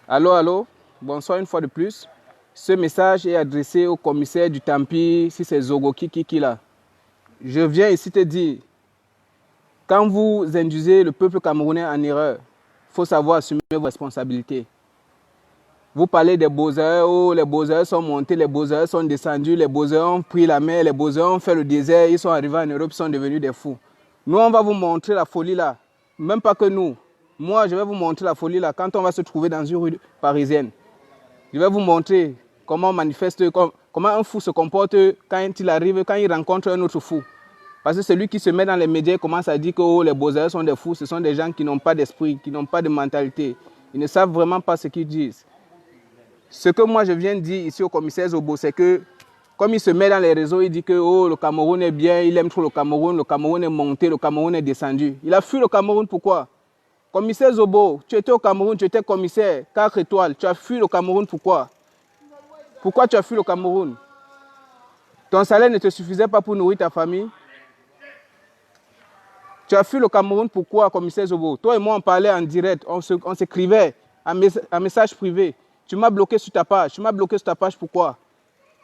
Allô, allô, bonsoir une fois de plus. Ce message est adressé au commissaire du Tampi, si c'est Zogo Kiki là. Je viens ici te dire, quand vous induisez le peuple camerounais en erreur, il faut savoir assumer vos responsabilités. Vous parlez des Beaux-Arts, oh, les Beaux-Arts sont montés, les Beaux-Arts sont descendus, les Beaux-Arts ont pris la mer, les Beaux-Arts ont fait le désert, ils sont arrivés en Europe, ils sont devenus des fous. Nous, on va vous montrer la folie là. Même pas que nous. Moi, je vais vous montrer la folie là quand on va se trouver dans une rue parisienne. Je vais vous montrer comment on manifeste, comment un fou se comporte quand il arrive, quand il rencontre un autre fou. Parce que celui qui se met dans les médias et commence à dire que oh, les Beaux-Arts sont des fous, ce sont des gens qui n'ont pas d'esprit, qui n'ont pas de mentalité. Ils ne savent vraiment pas ce qu'ils disent. Ce que moi je viens de dire ici au commissaire Zobo, c'est que comme il se met dans les réseaux, il dit que oh, le Cameroun est bien, il aime trop le Cameroun est monté, le Cameroun est descendu. Il a fui le Cameroun, pourquoi? Commissaire Zobo, tu étais au Cameroun, tu étais commissaire, 4 étoiles, tu as fui le Cameroun, pourquoi? Pourquoi tu as fui le Cameroun? Ton salaire ne te suffisait pas pour nourrir ta famille? Tu as fui le Cameroun, pourquoi, commissaire Zobo? Toi et moi, on parlait en direct, on s'écrivait en message privé. Tu m'as bloqué sur ta page. Tu m'as bloqué sur ta page, pourquoi?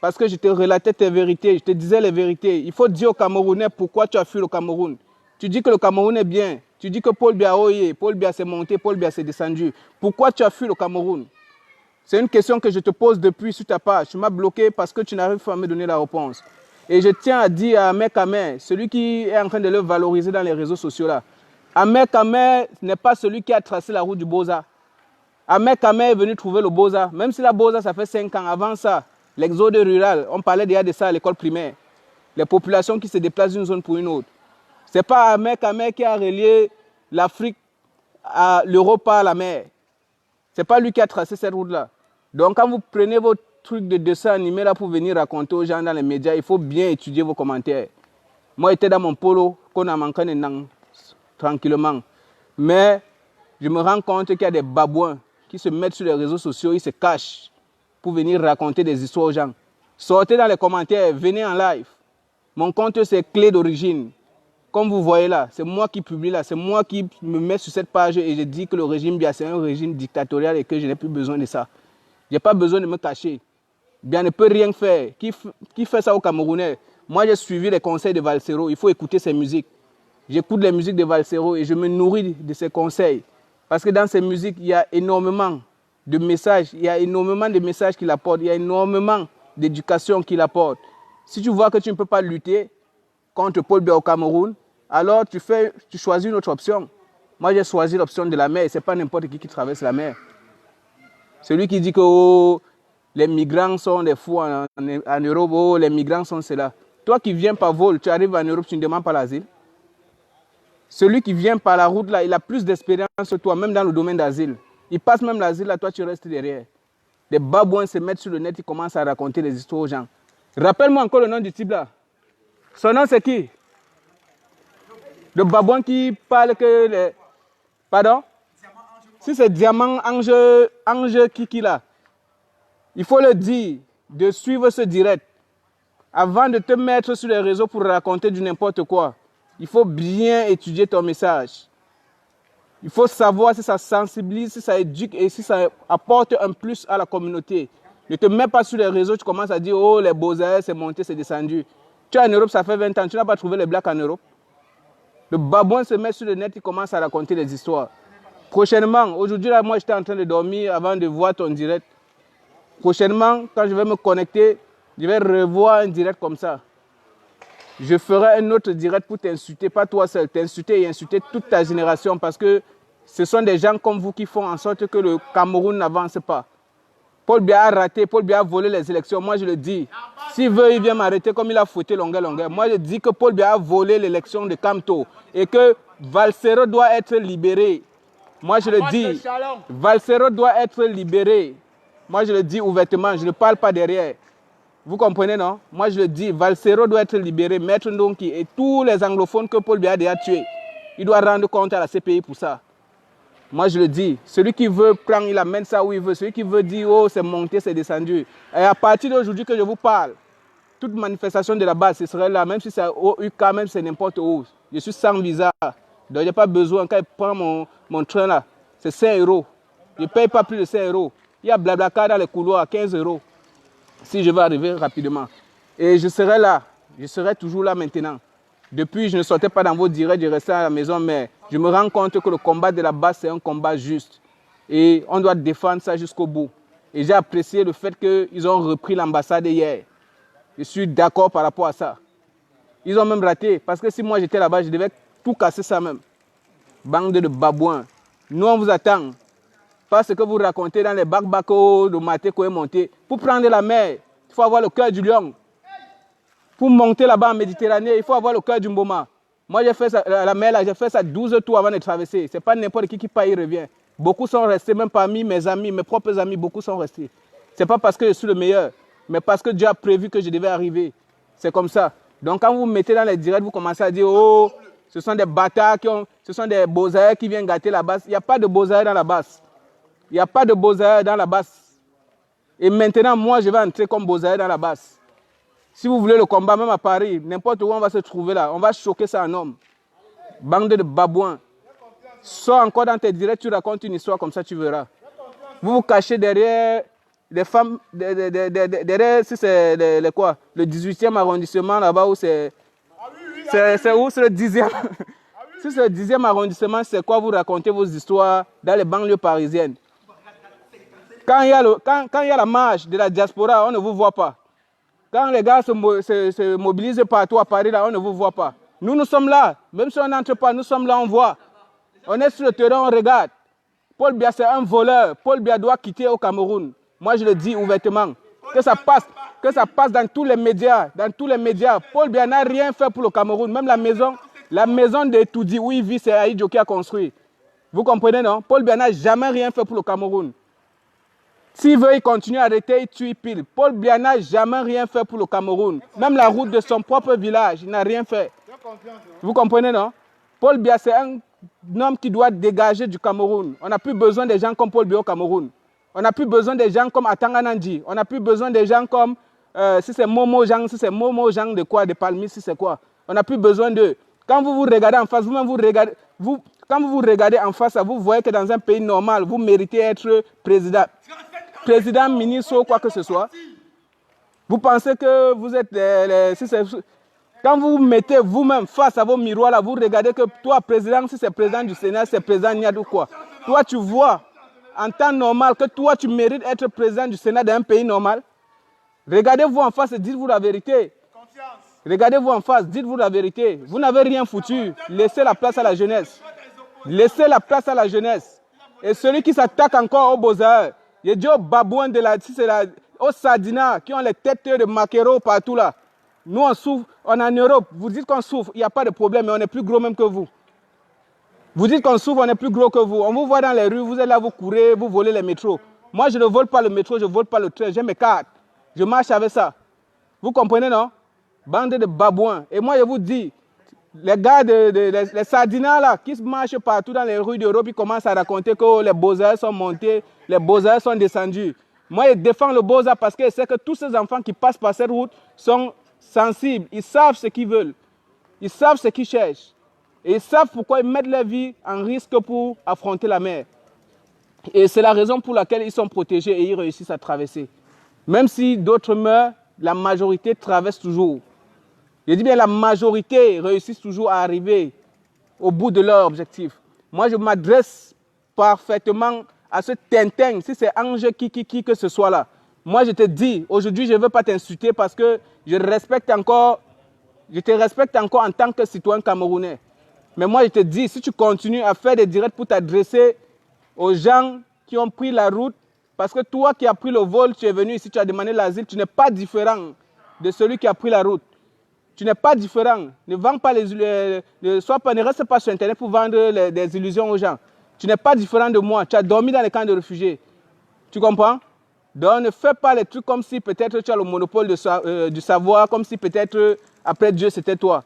Parce que je te relatais tes vérités, je te disais les vérités. Il faut dire aux Camerounais pourquoi tu as fui le Cameroun. Tu dis que le Cameroun est bien. Tu dis que Paul Biya oye, Paul Biya s'est monté, Paul Biya s'est descendu. Pourquoi tu as fui le Cameroun? C'est une question que je te pose depuis sur ta page. Tu m'as bloqué parce que tu n'arrives pas à me donner la réponse. Et je tiens à dire à Ahmed Kamer, celui qui est en train de le valoriser dans les réseaux sociaux là, Ahmed Kamer n'est pas celui qui a tracé la route du Beaux-Arts. Ahmed Kamer est venu trouver le Beaux-Arts. Même si la Beaux-Arts, ça fait 5 ans. Avant ça, l'exode rural, on parlait déjà de ça à l'école primaire. Les populations qui se déplacent d'une zone pour une autre. Ce n'est pas Ahmed Kamer qui a relié l'Afrique à l'Europe par la mer. Ce n'est pas lui qui a tracé cette route-là. Donc quand vous prenez vos trucs de dessin animé là pour venir raconter aux gens dans les médias, il faut bien étudier vos commentaires. Moi, j'étais dans mon polo, qu'on a manqué tranquillement. Mais je me rends compte qu'il y a des babouins qui se mettent sur les réseaux sociaux, ils se cachent pour venir raconter des histoires aux gens. Sortez dans les commentaires, venez en live. Mon compte, c'est clé d'origine. Comme vous voyez là, c'est moi qui publie là, c'est moi qui me mets sur cette page et je dis que le régime Biya, c'est un régime dictatorial et que je n'ai plus besoin de ça. Je n'ai pas besoin de me cacher. Biya ne peut rien faire. Qui fait ça aux Camerounais? Moi, j'ai suivi les conseils de Valsero. Il faut écouter ses musiques. J'écoute les musiques de Valsero et je me nourris de ses conseils. Parce que dans ces musiques, il y a énormément de messages. Il y a énormément de messages qu'il apporte. Il y a énormément d'éducation qu'il apporte. Si tu vois que tu ne peux pas lutter contre Paul Biya au Cameroun, alors tu choisis une autre option. Moi, j'ai choisi l'option de la mer. Ce n'est pas n'importe qui traverse la mer. Celui qui dit que oh, les migrants sont des fous en Europe, oh, les migrants sont cela. Toi qui viens par vol, tu arrives en Europe, tu ne demandes pas l'asile. Celui qui vient par la route, là, il a plus d'expérience que toi, même dans le domaine d'asile. Il passe même l'asile, là, toi, tu restes derrière. Les babouins se mettent sur le net, ils commencent à raconter des histoires aux gens. Rappelle-moi encore le nom du type, là. Son nom, c'est qui? Le babouin qui parle que les... Pardon? Si c'est Diamant Ange Kiki, là, il faut le dire, de suivre ce direct. Avant de te mettre sur les réseaux pour raconter du n'importe quoi, il faut bien étudier ton message. Il faut savoir si ça sensibilise, si ça éduque et si ça apporte un plus à la communauté. Ne te mets pas sur les réseaux, tu commences à dire « Oh, les Beaux-Arts, c'est monté, c'est descendu ». Tu es en Europe, ça fait 20 ans, tu n'as pas trouvé les blacks en Europe. Le babouin se met sur le net, il commence à raconter des histoires. Prochainement, aujourd'hui, là, moi, j'étais en train de dormir avant de voir ton direct. Prochainement, quand je vais me connecter, je vais revoir un direct comme ça. Je ferai un autre direct pour t'insulter, pas toi seul, t'insulter et insulter toute ta génération parce que ce sont des gens comme vous qui font en sorte que le Cameroun n'avance pas. Paul Biya a raté, Paul Biya a volé les élections, moi je le dis. S'il veut, il vient m'arrêter comme il a fouetté longueur. Moi je dis que Paul Biya a volé l'élection de Kamto et que Valsero doit être libéré. Moi je le dis, Valsero doit être libéré. Moi je le dis ouvertement, je ne parle pas derrière. Vous comprenez, non? Moi, je le dis, Valsero doit être libéré, Maître Ndonki et tous les anglophones que Paul Biya a tués. Il doit rendre compte à la CPI pour ça. Moi, je le dis, celui qui veut prendre, il amène ça où il veut. Celui qui veut dire, oh, c'est monté, c'est descendu. Et à partir d'aujourd'hui que je vous parle, toute manifestation de la base, ce serait là, même si c'est au UK, même si c'est n'importe où. Je suis sans visa. Donc, il n'y a pas besoin, quand il prend mon train là, c'est 5 €. Je ne paye pas plus de 5 euros. Il y a Blablacar dans les couloirs à 15 euros. Si je veux arriver rapidement. Et je serai là. Je serai toujours là maintenant. Depuis, je ne sortais pas dans vos directs, je restais à la maison, mais je me rends compte que le combat de la base, c'est un combat juste. Et on doit défendre ça jusqu'au bout. Et j'ai apprécié le fait qu'ils ont repris l'ambassade hier. Je suis d'accord par rapport à ça. Ils ont même raté, parce que si moi j'étais là-bas, je devais tout casser ça même. Bande de babouins. Nous, on vous attend. Pas ce que vous racontez dans les bacs-bacos de maté qu'on est monté. Pour prendre la mer, il faut avoir le cœur du lion. Pour monter là-bas en Méditerranée, il faut avoir le cœur du Mboma. Moi, j'ai fait ça, la mer, là, j'ai fait ça 12 tours avant de traverser. Ce n'est pas n'importe qui part et revient. Beaucoup sont restés, même parmi mes amis, mes propres amis, beaucoup sont restés. Ce n'est pas parce que je suis le meilleur, mais parce que Dieu a prévu que je devais arriver. C'est comme ça. Donc, quand vous vous mettez dans les directs, vous commencez à dire, oh, ce sont des bâtards, ce sont des beaux-arts qui viennent gâter la base. Il n'y a pas de beaux-arts dans la base. Il n'y a pas de beaux-arts dans la base. Et maintenant, moi, je vais entrer comme beaux-arts dans la base. Si vous voulez le combat, même à Paris, n'importe où on va se trouver là, on va choquer ça en homme. Bande de babouins. Sors encore dans tes directs, tu racontes une histoire comme ça, tu verras. Vous vous cachez derrière les femmes, derrière, si c'est le 18e arrondissement là-bas, où c'est... C'est où? C'est le 10e. Si c'est le 10e arrondissement, c'est quoi vous racontez vos histoires dans les banlieues parisiennes? Quand il y a la marche de la diaspora, on ne vous voit pas. Quand les gars se mobilisent partout à Paris, là, on ne vous voit pas. Nous sommes là. Même si on n'entre pas, nous sommes là, on voit. On est sur le terrain, on regarde. Paul Biya, c'est un voleur. Paul Biya doit quitter au Cameroun. Moi, je le dis ouvertement. Que ça passe dans tous les médias. Dans tous les médias. Paul Biya n'a rien fait pour le Cameroun. Même la maison de Toudi où il vit, c'est Aïdjo qui a construit. Vous comprenez, non? Paul Biya n'a jamais rien fait pour le Cameroun. S'il veut, il continue à arrêter, il tue pile. Paul Biya n'a jamais rien fait pour le Cameroun. Même la route de son propre village, il n'a rien fait. Vous comprenez, non? Paul Biya, c'est un homme qui doit dégager du Cameroun. On n'a plus besoin des gens comme Paul Biya au Cameroun. On n'a plus besoin des gens comme Atanga Nandi. On n'a plus besoin des gens comme, si c'est Momo Jang, si c'est Momo Jang de quoi, de Palmi, si c'est quoi. On n'a plus besoin d'eux. Quand vous vous regardez en face, vous-même vous regardez, quand vous vous regardez en face, vous voyez que dans un pays normal, vous méritez être président, ministre ou quoi que ce soit. Vous pensez que vous êtes quand vous vous mettez vous-même face à vos miroirs, là, vous regardez que toi, président, si c'est président du Sénat, c'est président Niad ou quoi. Toi, tu vois, en temps normal, que toi, tu mérites être président du Sénat d'un pays normal. Regardez-vous en face et dites-vous la vérité. Regardez-vous en face, dites-vous la vérité. Vous n'avez rien foutu. Laissez la place à la jeunesse. Laissez la place à la jeunesse. Et celui qui s'attaque encore aux beaux-arts, il dit aux babouins de la... Si c'est aux Sardina qui ont les têtes de maquereaux partout là. Nous, on souffre, on est en Europe. Vous dites qu'on souffre, il n'y a pas de problème, mais on est plus gros même que vous. Vous dites qu'on souffre, on est plus gros que vous. On vous voit dans les rues, vous êtes là, vous courez, vous volez les métros. Moi, je ne vole pas le métro, je ne vole pas le train, j'ai mes cartes. Je marche avec ça. Vous comprenez, non? Bande de babouins. Et moi, je vous dis, les gars, les Sardinas là, qui marchent partout dans les rues d'Europe, ils commencent à raconter que les beaux-arts sont montés, les beaux-arts sont descendus. Moi, je défends le beaux-arts parce que je sais que tous ces enfants qui passent par cette route sont sensibles. Ils savent ce qu'ils veulent. Ils savent ce qu'ils cherchent. Et ils savent pourquoi ils mettent leur vie en risque pour affronter la mer. Et c'est la raison pour laquelle ils sont protégés et ils réussissent à traverser. Même si d'autres meurent, la majorité traverse toujours. Je dis bien la majorité réussit toujours à arriver au bout de leur objectif. Moi, je m'adresse parfaitement à ce Tintin, si c'est Ange qui que ce soit là. Moi, je te dis, aujourd'hui, je ne veux pas t'insulter parce que je te respecte encore en tant que citoyen camerounais. Mais moi, je te dis, si tu continues à faire des directs pour t'adresser aux gens qui ont pris la route, parce que toi qui as pris le vol, tu es venu ici, tu as demandé l'asile, tu n'es pas différent de celui qui a pris la route. Tu n'es pas différent. Ne vends pas ne reste pas sur Internet pour vendre des illusions aux gens. Tu n'es pas différent de moi. Tu as dormi dans les camps de réfugiés. Tu comprends? Donc ne fais pas les trucs comme si peut-être tu as le monopole du savoir, comme si peut-être après Dieu c'était toi.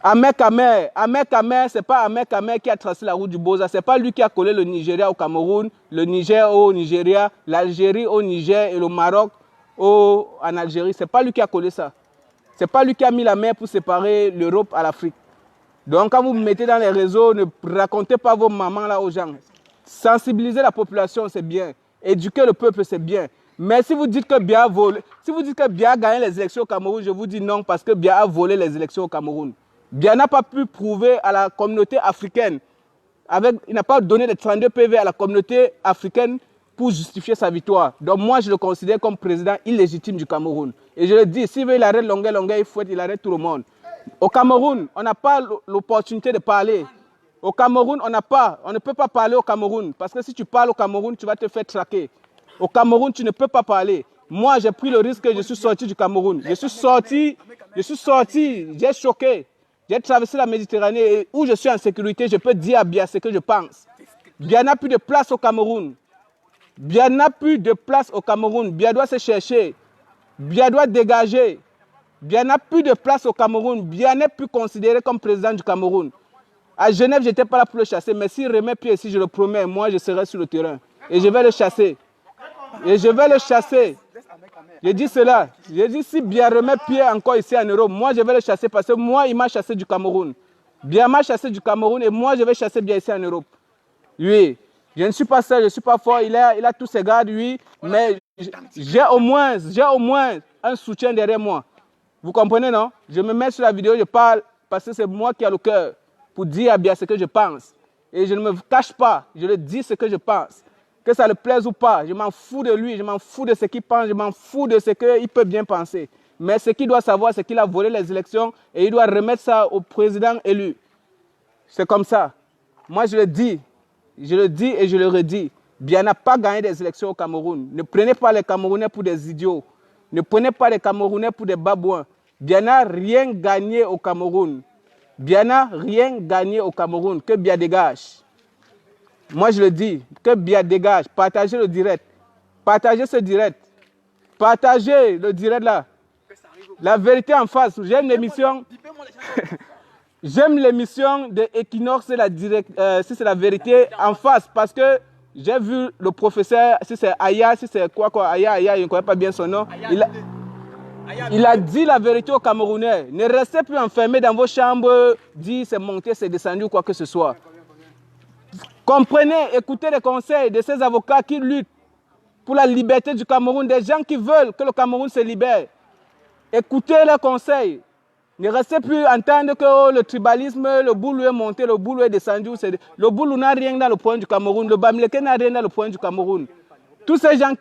Ahmed Kamer, ce n'est pas Ahmed Kamer qui a tracé la route du Beaux-Arts. Ce n'est pas lui qui a collé le Nigeria au Cameroun, le Niger au Nigeria, l'Algérie au Niger et le Maroc en Algérie. Ce n'est pas lui qui a collé ça. Ce n'est pas lui qui a mis la mer pour séparer l'Europe à l'Afrique. Donc quand vous vous mettez dans les réseaux, ne racontez pas vos mamans là aux gens. Sensibiliser la population, c'est bien. Éduquer le peuple, c'est bien. Mais si vous dites que Biya a volé, si vous dites que Biya a gagné les élections au Cameroun, je vous dis non, parce que Biya a volé les élections au Cameroun. Biya n'a pas pu prouver à la communauté africaine, il n'a pas donné les 32 PV à la communauté africaine pour justifier sa victoire. Donc moi, je le considère comme président illégitime du Cameroun. Et je le dis, s'il veut, il arrête Longuet, il arrête tout le monde. Au Cameroun, on n'a pas l'opportunité de parler. Au Cameroun, on ne peut pas parler au Cameroun. Parce que si tu parles au Cameroun, tu vas te faire traquer. Au Cameroun, tu ne peux pas parler. Moi, j'ai pris le risque que je suis sorti du Cameroun. Je suis sorti, j'ai choqué. J'ai traversé la Méditerranée et où je suis en sécurité, je peux dire à Biya ce que je pense. Biya n'a plus de place au Cameroun. Biya n'a plus de place au Cameroun. Biya doit se chercher. Biya doit dégager. Biya n'a plus de place au Cameroun. Biya n'est plus considéré comme président du Cameroun. À Genève, je n'étais pas là pour le chasser, mais s'il remet pied ici, je le promets, moi je serai sur le terrain. Et je vais le chasser. Et je vais le chasser. Je dis cela. Je dis si Biya remet pied encore ici en Europe, moi je vais le chasser parce que moi il m'a chassé du Cameroun. Biya m'a chassé du Cameroun et moi je vais chasser Biya ici en Europe. Oui, je ne suis pas seul, je ne suis pas fort, il a tous ses gardes, oui, mais j'ai au moins un soutien derrière moi. Vous comprenez, non? Je me mets sur la vidéo, je parle parce que c'est moi qui ai le cœur pour dire à Biya ce que je pense. Et je ne me cache pas, je le dis ce que je pense. Que ça le plaise ou pas, je m'en fous de lui, je m'en fous de ce qu'il pense, je m'en fous de ce qu'il peut bien penser. Mais ce qu'il doit savoir, c'est qu'il a volé les élections et il doit remettre ça au président élu. C'est comme ça. Moi, je le dis et je le redis. Biya n'a pas gagné des élections au Cameroun. Ne prenez pas les Camerounais pour des idiots. Ne prenez pas les Camerounais pour des babouins. Biya n'a rien gagné au Cameroun. Biya n'a rien gagné au Cameroun. Que Biya dégage. Moi, je le dis, que Biya dégage. Partagez le direct. Partagez ce direct. Partagez le direct là. La vérité en face. J'aime l'émission. J'aime l'émission de Equinox, si c'est la vérité en face. Parce que j'ai vu le professeur, si c'est Aya, si c'est quoi, Aya, je ne connais pas bien son nom. Il a dit la vérité aux Camerounais. Ne restez plus enfermés dans vos chambres, dire c'est monté, c'est descendu ou quoi que ce soit. Comprenez, écoutez les conseils de ces avocats qui luttent pour la liberté du Cameroun, des gens qui veulent que le Cameroun se libère. Écoutez leurs conseils. Ne restez plus entendre que oh, le tribalisme, le boulou est monté, le boulou est descendu. Le boulou n'a rien dans le point du Cameroun, le Bamileke n'a rien dans le point du Cameroun. Tous ces gens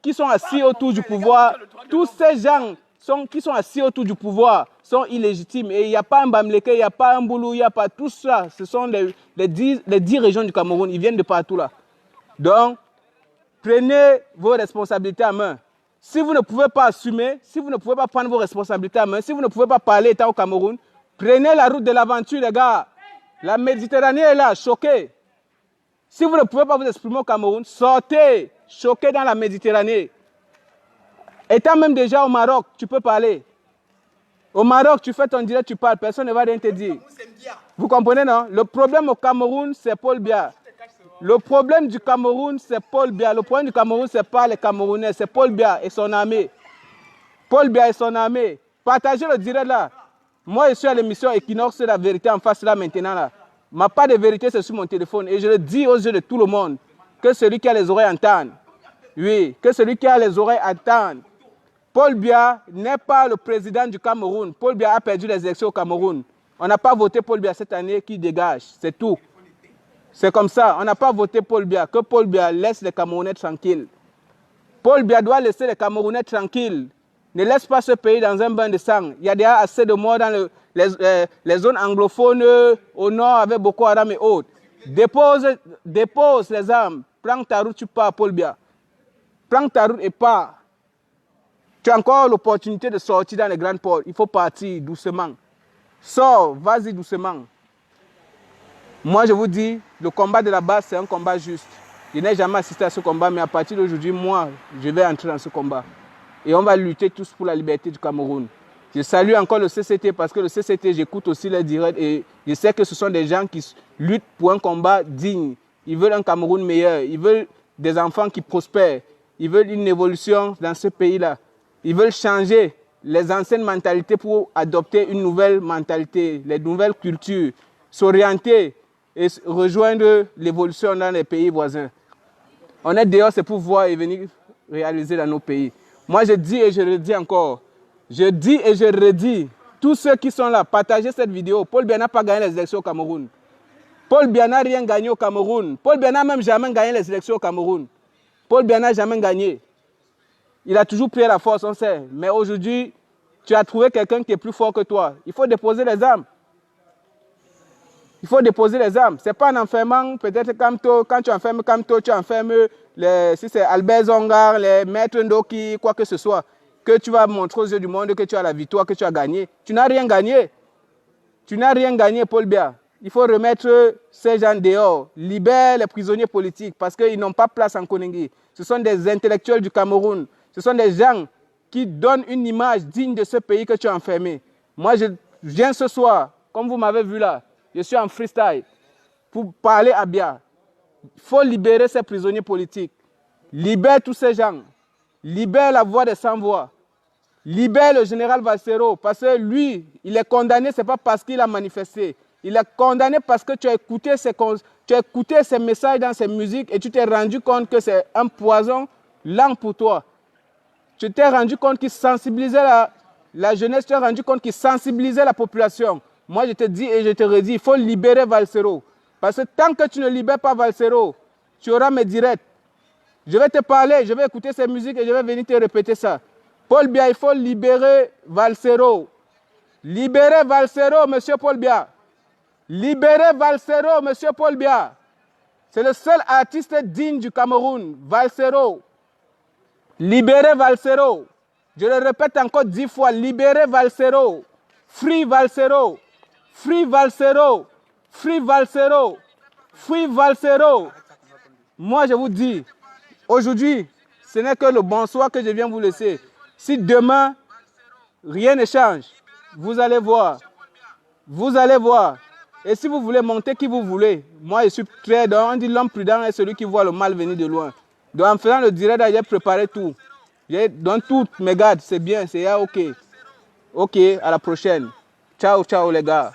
qui sont assis autour du pouvoir, tous ces gens qui sont assis autour du pouvoir sont illégitimes. Et il n'y a pas un Bamileke, il n'y a pas un boulou, il n'y a pas tout ça. Ce sont les 10 régions du Cameroun, ils viennent de partout là. Donc, prenez vos responsabilités en main. Si vous ne pouvez pas assumer, si vous ne pouvez pas prendre vos responsabilités en main, si vous ne pouvez pas parler étant au Cameroun, prenez la route de l'aventure, les gars. La Méditerranée est là, choquée. Si vous ne pouvez pas vous exprimer au Cameroun, sortez, choquez dans la Méditerranée. Étant même déjà au Maroc, tu peux parler. Au Maroc, tu fais ton direct, tu parles, personne ne va rien te dire. Vous comprenez, non? Le problème au Cameroun, c'est Paul Biya. Le problème du Cameroun, c'est Paul Biya. Le problème du Cameroun, ce n'est pas les Camerounais, c'est Paul Biya et son armée. Paul Biya et son armée. Partagez le direct là. Moi, je suis à l'émission Equinox, c'est la vérité en face là maintenant là. Ma part de vérité, c'est sur mon téléphone. Et je le dis aux yeux de tout le monde. Que celui qui a les oreilles entende. Oui, que celui qui a les oreilles entende. Paul Biya n'est pas le président du Cameroun. Paul Biya a perdu les élections au Cameroun. On n'a pas voté Paul Biya cette année qui dégage. C'est tout. C'est comme ça. On n'a pas voté Paul Biya. Que Paul Biya laisse les Camerounais tranquilles. Paul Biya doit laisser les Camerounais tranquilles. Ne laisse pas ce pays dans un bain de sang. Il y a déjà assez de morts dans les zones anglophones au nord avec Boko Haram et autres. Dépose les armes. Prends ta route, tu pars, Paul Biya. Prends ta route et pars. Tu as encore l'opportunité de sortir dans les grandes portes. Il faut partir doucement. Sors, vas-y doucement. Moi, je vous dis, le combat de la base, c'est un combat juste. Je n'ai jamais assisté à ce combat, mais à partir d'aujourd'hui, moi, je vais entrer dans ce combat. Et on va lutter tous pour la liberté du Cameroun. Je salue encore le CCT parce que le CCT, j'écoute aussi les directs et je sais que ce sont des gens qui luttent pour un combat digne. Ils veulent un Cameroun meilleur. Ils veulent des enfants qui prospèrent. Ils veulent une évolution dans ce pays-là. Ils veulent changer les anciennes mentalités pour adopter une nouvelle mentalité, les nouvelles cultures, s'orienter et rejoindre l'évolution dans les pays voisins. On est dehors, c'est pour voir et venir réaliser dans nos pays. Moi, je dis et je le dis encore. Je dis et je redis. Tous ceux qui sont là, partagez cette vidéo. Paul Biya n'a pas gagné les élections au Cameroun. Paul Biya n'a rien gagné au Cameroun. Paul Biya n'a même jamais gagné les élections au Cameroun. Paul Biya n'a jamais gagné. Il a toujours pris la force, on sait. Mais aujourd'hui, tu as trouvé quelqu'un qui est plus fort que toi. Il faut déposer les armes. Il faut déposer les armes. Ce n'est pas un enfermement, peut-être Kamto, quand tu enfermes Kamto, tu enfermes si c'est Albert Zongar, les maîtres Ndoki, quoi que ce soit, que tu vas montrer aux yeux du monde que tu as la victoire, que tu as gagné. Tu n'as rien gagné. Tu n'as rien gagné, Paul Biya. Il faut remettre ces gens dehors. Libère les prisonniers politiques parce qu'ils n'ont pas place en Koningui. Ce sont des intellectuels du Cameroun. Ce sont des gens qui donnent une image digne de ce pays que tu as enfermé. Moi, je viens ce soir, comme vous m'avez vu là, je suis en freestyle pour parler à Biya. Il faut libérer ces prisonniers politiques. Libère tous ces gens. Libère la voix des sans-voix. Libère le général Valsero parce que lui, il est condamné, ce n'est pas parce qu'il a manifesté. Il est condamné parce que tu as écouté ses messages dans ses musiques et tu t'es rendu compte que c'est un poison lent pour toi. Tu t'es rendu compte qu'il sensibilisait la jeunesse, tu t'es rendu compte qu'il sensibilisait la population. Moi, je te dis et je te redis, il faut libérer Valsero. Parce que tant que tu ne libères pas Valsero, tu auras mes directs. Je vais te parler, je vais écouter ces musiques et je vais venir te répéter ça. Paul Biya, il faut libérer Valsero. Libérer Valsero, monsieur Paul Biya. Libérez Valsero, monsieur Paul Biya. C'est le seul artiste digne du Cameroun, Valsero. Libérez Valsero. Je le répète encore 10 fois, libérez Valsero. Free Valsero. Free Valsero. Free Valsero. Free Valsero. Moi, je vous dis, aujourd'hui, ce n'est que le bonsoir que je viens vous laisser. Si demain, rien ne change, vous allez voir. Vous allez voir. Et si vous voulez monter qui vous voulez, moi je suis très dans. On dit l'homme prudent est celui qui voit le mal venir de loin. Donc en faisant le direct, j'ai préparé tout. Dans toutes mes gardes, c'est bien, c'est OK. OK, à la prochaine. Ciao, ciao les gars.